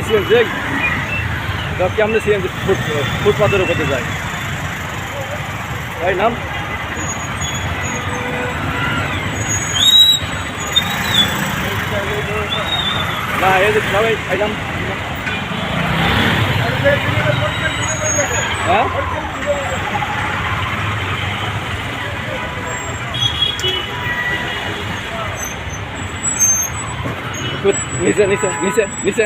CNG কেমনে CNG ফুটপাথের উপরে যায় ভাই নাম না এই যে সবাই খাইলাম হ্যাঁ নিচে নিচে নিচে নিচে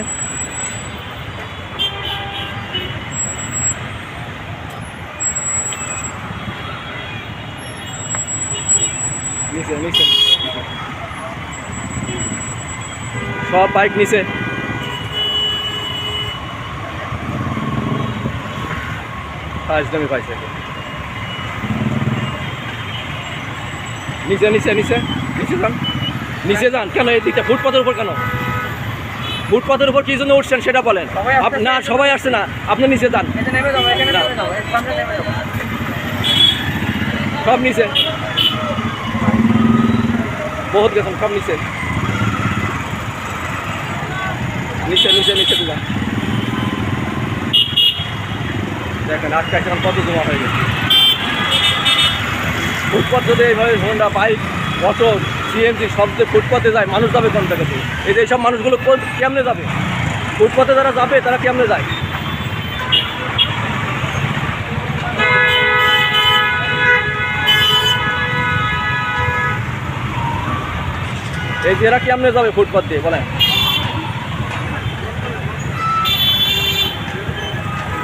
নিচে নিচে সব বাইক নিচে ফাজলামি পাইছে নিচে নিচে নিচে নিচে যান নিচে যান কেন এই দিকটা ফুটপাথের উপর কেন ফুটপাথের উপর কি জন্য উঠছেন সেটা বলেন না সবাই আসছে না আপনি নিচে যান সব নিচে বহুত গেছেন সব নিচে নিচে নিচে নিচে যান দেখেন আজকে এখন কত জমা হয়ে গেছে ফুটপাথ যদি এইভাবে হোন্ডা বাইক অটো সিএনজি সব যে ফুটপাথে যায় মানুষ যাবে কোন থেকে এই যে এইসব মানুষগুলো কেমনে যাবে ফুটপাথে যারা যাবে তারা কেমনে যায় এই যে এরা কেমনে যাবে ফুটপাথ দিয়ে বলেন